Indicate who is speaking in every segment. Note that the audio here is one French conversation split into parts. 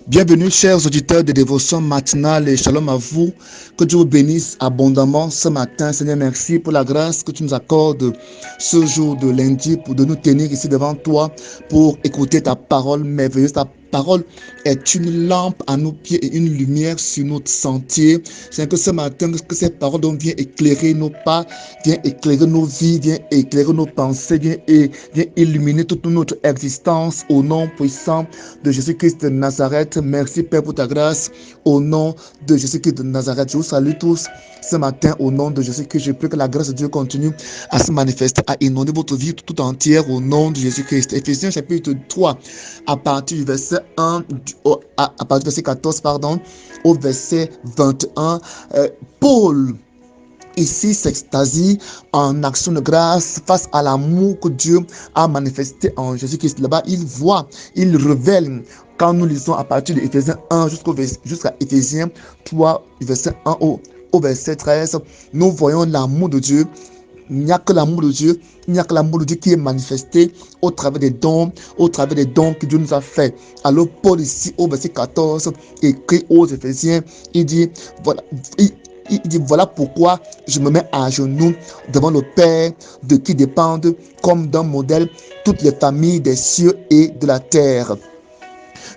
Speaker 1: Bienvenue, chers auditeurs de dévotion matinale, et shalom à vous. Que Dieu vous bénisse abondamment ce matin. Seigneur, merci pour la grâce que tu nous accordes ce jour de lundi pour de nous tenir ici devant toi pour écouter ta parole merveilleuse. Ta parole est une lampe à nos pieds et une lumière sur notre sentier. C'est que ce matin, que cette parole donc vient éclairer nos pas, vient éclairer nos vies, vient éclairer nos pensées, vient illuminer toute notre existence au nom puissant de Jésus-Christ de Nazareth. Merci Père pour ta grâce au nom de Jésus-Christ de Nazareth. Je vous salue tous ce matin au nom de Jésus-Christ. Je prie que la grâce de Dieu continue à se manifester, à inonder votre vie tout entière au nom de Jésus-Christ. Éphésiens chapitre 3 à partir du verset 1 à partir du verset 14 au verset 21. Paul ici s'extasie en action de grâce face à l'amour que Dieu a manifesté en Jésus-Christ. Là-bas, il révèle, quand nous lisons à partir de Éphésiens 1 jusqu'à Éphésiens 3, du verset 1 au verset 13, nous voyons l'amour de Dieu. Il n'y a que l'amour de Dieu, qui est manifesté au travers des dons, que Dieu nous a fait. Alors Paul ici au verset 14 écrit aux Éphésiens, il dit voilà pourquoi je me mets à genoux devant le Père, de qui dépendent comme d'un modèle toutes les familles des cieux et de la terre.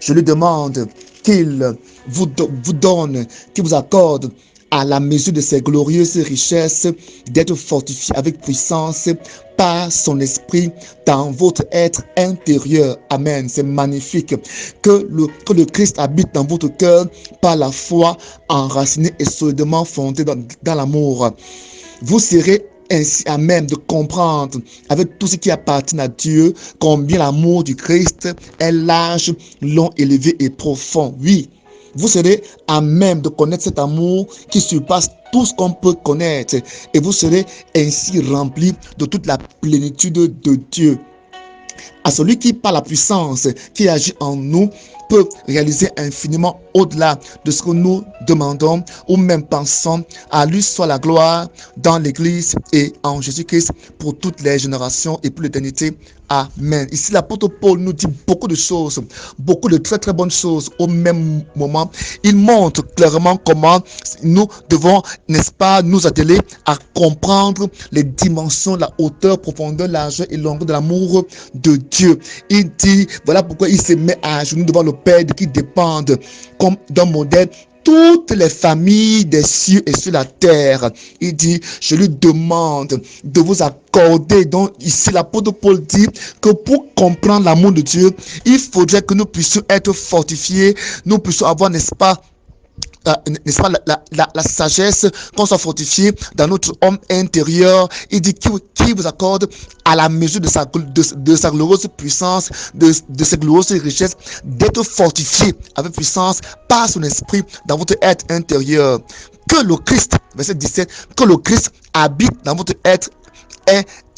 Speaker 1: Je lui demande qu'il vous donne, qu'il vous accorde à la mesure de ses glorieuses richesses, d'être fortifié avec puissance par son esprit dans votre être intérieur. Amen. C'est magnifique. Que le Christ habite dans votre cœur par la foi, enraciné et solidement fondé dans l'amour. Vous serez ainsi à même de comprendre avec tout ce qui appartient à Dieu combien l'amour du Christ est large, long, élevé et profond. Oui, vous serez à même de connaître cet amour qui surpasse tout ce qu'on peut connaître, et vous serez ainsi rempli de toute la plénitude de Dieu. À celui qui, par la puissance qui agit en nous, peut réaliser infiniment au-delà de ce que nous demandons ou même pensons. À lui soit la gloire dans l'Église et en Jésus-Christ pour toutes les générations et pour l'éternité. Amen. Ici, l'apôtre Paul nous dit beaucoup de choses, beaucoup de très très bonnes choses au même moment. Il montre clairement comment nous devons, n'est-ce pas, nous atteler à comprendre les dimensions, la hauteur, profondeur, largeur et longueur de l'amour de Dieu. Il dit, voilà pourquoi il se met à genoux devant le Père de qui dépendent comme d'un modèle toutes les familles des cieux et sur la terre. Il dit, je lui demande de vous accorder. Donc ici, l'apôtre Paul dit que pour comprendre l'amour de Dieu, il faudrait que nous puissions être fortifiés, nous puissions avoir, n'est-ce pas, la sagesse, qu'on soit fortifié dans notre homme intérieur. Il dit qui vous accorde à la mesure de sa glorieuse puissance, de ses glorieuses richesses, d'être fortifié avec puissance par son esprit dans votre être intérieur. Que le Christ, verset 17, que le Christ habite dans votre être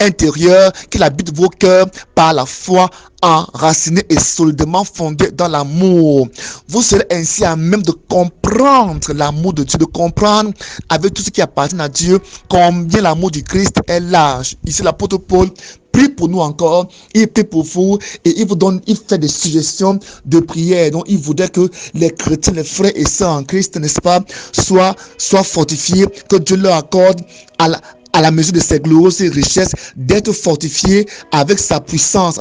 Speaker 1: intérieur, qu'il habite vos cœurs par la foi, enraciné et solidement fondé dans l'amour. Vous serez ainsi à même de comprendre l'amour de Dieu, de comprendre avec tout ce qui appartient à Dieu combien l'amour du Christ est large. Ici, l'apôtre Paul prie pour nous encore, il prie pour vous et il fait des suggestions de prière. Donc il voudrait que les chrétiens, les frères et sœurs en Christ, n'est-ce pas, soient fortifiés, que Dieu leur accorde à la mesure de ses glorieuses richesses, d'être fortifiés avec sa puissance,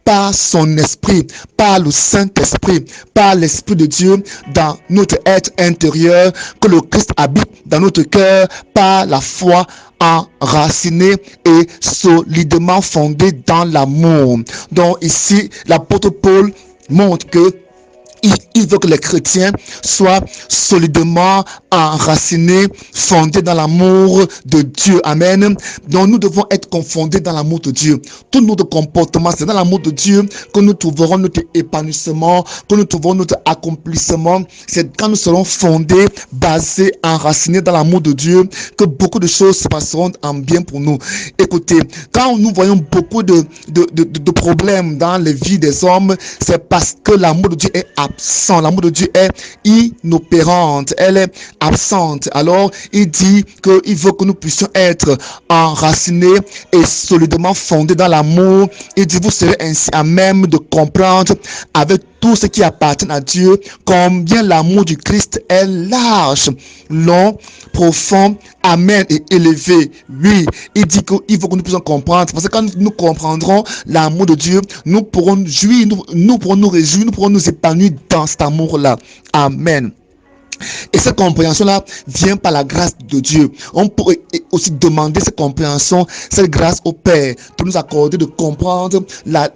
Speaker 1: par son esprit, par le Saint-Esprit, par l'Esprit de Dieu dans notre être intérieur, que le Christ habite dans notre cœur par la foi, enraciné et solidement fondé dans l'amour. Donc ici, l'apôtre Paul montre que il veut que les chrétiens soient solidement enracinés, fondés dans l'amour de Dieu. Amen. Donc nous devons être confondés dans l'amour de Dieu. Tout notre comportement, c'est dans l'amour de Dieu que nous trouverons notre épanouissement, que nous trouverons notre accomplissement. C'est quand nous serons fondés, basés, enracinés dans l'amour de Dieu, que beaucoup de choses se passeront en bien pour nous. Écoutez, quand nous voyons beaucoup de problèmes dans les vies des hommes, c'est parce que l'amour de Dieu est absent. L'amour de Dieu est inopérante, elle est absente. Alors il dit qu'il veut que nous puissions être enracinés et solidement fondés dans l'amour. Il dit, vous serez ainsi à même de comprendre avec tout ce qui appartient à Dieu, combien l'amour du Christ est large, long, profond, amen et élevé. Oui, il dit qu'il faut que nous puissions comprendre, parce que quand nous comprendrons l'amour de Dieu, nous pourrons jouir, nous pourrons nous réjouir, nous pourrons nous épanouir dans cet amour-là. Amen. Et cette compréhension-là vient par la grâce de Dieu. On pourrait aussi demander cette compréhension, cette grâce au Père, pour nous accorder de comprendre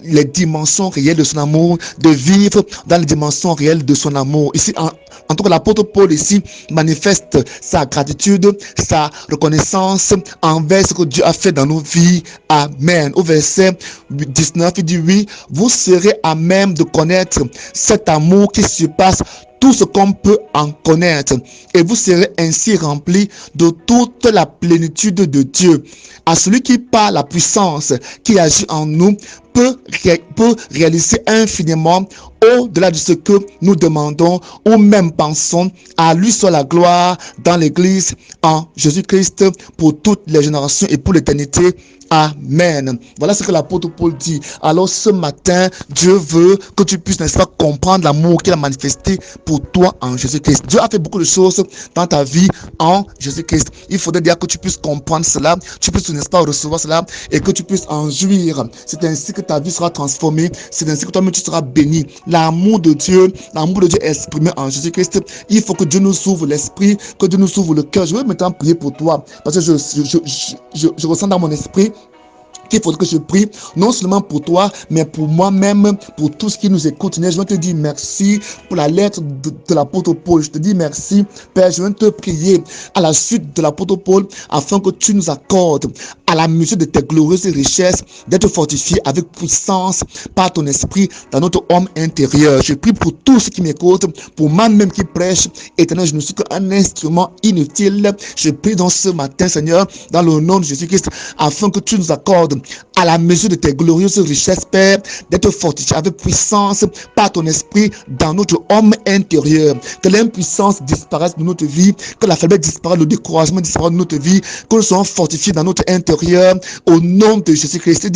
Speaker 1: les dimensions réelles de son amour, de vivre dans les dimensions réelles de son amour. Ici, en tout cas, l'apôtre Paul ici manifeste sa gratitude, sa reconnaissance envers ce que Dieu a fait dans nos vies. Amen. Au verset 19, il dit oui, vous serez à même de connaître cet amour qui surpasse tout ce qu'on peut en connaître, et vous serez ainsi remplis de toute la plénitude de Dieu. À celui qui par la puissance qui agit en nous peut réaliser infiniment au-delà de ce que nous demandons ou même pensons. À lui soit la gloire dans l'Église en Jésus-Christ pour toutes les générations et pour l'éternité. Amen. Voilà ce que l'apôtre Paul dit. Alors ce matin, Dieu veut que tu puisses, n'est-ce pas, comprendre l'amour qu'il a manifesté pour toi en Jésus-Christ. Dieu a fait beaucoup de choses dans ta vie en Jésus-Christ. Il faudrait dire que tu puisses comprendre cela, tu puisses, n'est-ce pas, recevoir cela et que tu puisses en jouir. C'est ainsi que ta vie sera transformée. C'est ainsi que toi-même tu seras béni. L'amour de Dieu exprimé en Jésus-Christ. Il faut que Dieu nous ouvre l'esprit, que Dieu nous ouvre le cœur. Je vais maintenant prier pour toi parce que je ressens dans mon esprit qu'il faudrait que je prie, non seulement pour toi, mais pour moi-même, pour tout ce qui nous écoute. Je veux te dire merci pour la lettre de l'apôtre Paul. Je te dis merci, Père. Je veux te prier à la suite de l'apôtre Paul, afin que tu nous accordes, à la mesure de tes glorieuses richesses, d'être fortifiés avec puissance par ton esprit dans notre homme intérieur. Je prie pour tous ceux qui m'écoutent, pour moi-même qui prêche. Éternel, je ne suis qu'un instrument inutile. Je prie dans ce matin, Seigneur, dans le nom de Jésus-Christ, afin que tu nous accordes à la mesure de tes glorieuses richesses, Père, d'être fortifié avec puissance par ton esprit dans notre homme intérieur. Que l'impuissance disparaisse de notre vie, que la faiblesse disparaisse, le découragement disparaisse de notre vie, que nous soyons fortifiés dans notre intérieur au nom de Jésus-Christ.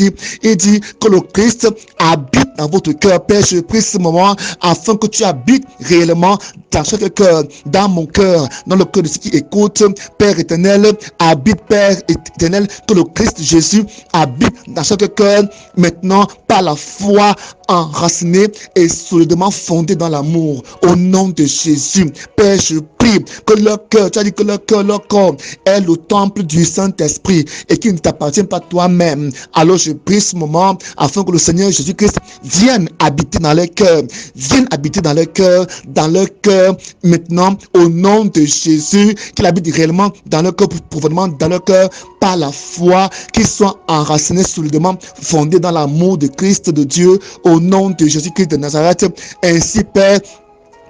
Speaker 1: Il dit que le Christ habite dans votre cœur. Père, je prie ce moment afin que tu habites réellement dans chaque cœur, dans mon cœur, dans le cœur de ceux qui écoutent. Père éternel, habite, Père éternel, que le Christ Jésus habite dans chaque cœur maintenant par la foi enraciné et solidement fondé dans l'amour. Au nom de Jésus, Père, je prie que leur cœur, tu as dit que leur cœur, leur corps est le temple du Saint-Esprit et qu'il ne t'appartient pas toi-même. Alors je prie ce moment afin que le Seigneur Jésus-Christ vienne habiter dans leur cœur, vienne habiter dans leur cœur maintenant au nom de Jésus, qu'il habite réellement dans leur cœur, profondément dans leur cœur par la foi, qu'ils soient enracinés solidement, fondés dans l'amour de Christ de Dieu au nom de Jésus-Christ de Nazareth. Ainsi, Père,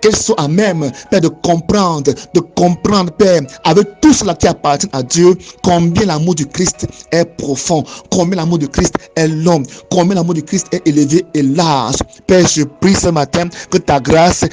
Speaker 1: qu'elles soient à même, Père, de comprendre, Père, avec tout cela qui appartient à Dieu, combien l'amour du Christ est profond, combien l'amour du Christ est long, combien l'amour du Christ est élevé et large. Père, je prie ce matin que ta grâce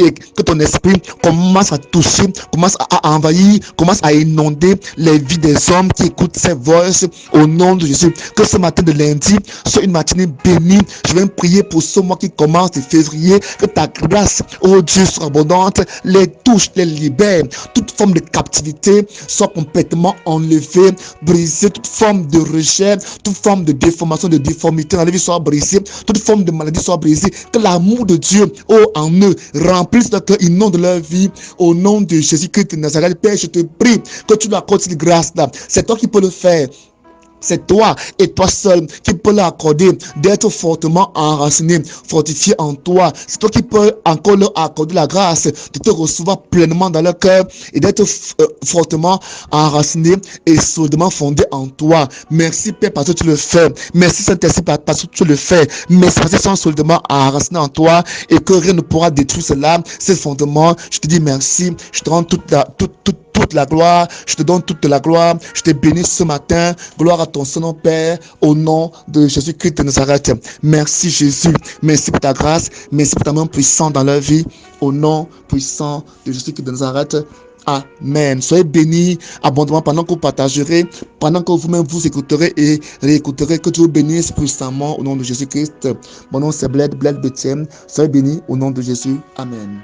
Speaker 1: et que ton esprit commence à toucher, commence à envahir, commence à inonder les vies des hommes qui écoutent ces voix au nom de Jésus. Que ce matin de lundi soit une matinée bénie. Je vais prier pour ce mois qui commence de février, que ta grâce, oh Dieu, soit abondante, les touche, les libère, toute forme de captivité soit complètement enlevée, brisée, toute forme de rejet, toute forme de déformation, de difformité dans la vie soit brisée, toute forme de maladie soit brisée, que l'amour de Dieu, oh, en eux, remplisse leur cœur, inonde leur vie, au nom de Jésus-Christ de Nazareth. Père, je te prie que tu leur accordes cette grâce-là. C'est toi qui peux le faire. C'est toi et toi seul qui peux l'accorder d'être fortement enraciné, fortifié en toi. C'est toi qui peux encore leur accorder la grâce de te recevoir pleinement dans leur cœur et d'être fortement enraciné et solidement fondé en toi. Merci Père parce que tu le fais. Merci Saint-Esprit parce que tu le fais. Merci parce qu'ils sont solidement enracinés en toi et que rien ne pourra détruire cela, ces fondements. Je te dis merci. Je te rends toute la gloire, je te donne toute la gloire, je te bénis ce matin, gloire à ton Saint-Nom Père, au nom de Jésus-Christ de Nazareth. Merci Jésus, merci pour ta grâce, merci pour ta main puissante dans leur vie, au nom puissant de Jésus-Christ de Nazareth. Amen. Soyez bénis abondamment pendant que vous partagerez, pendant que vous-même vous écouterez et réécouterez. Que Dieu vous bénisse puissamment au nom de Jésus-Christ. Mon nom c'est Bled Bethiem. Soyez bénis au nom de Jésus. Amen.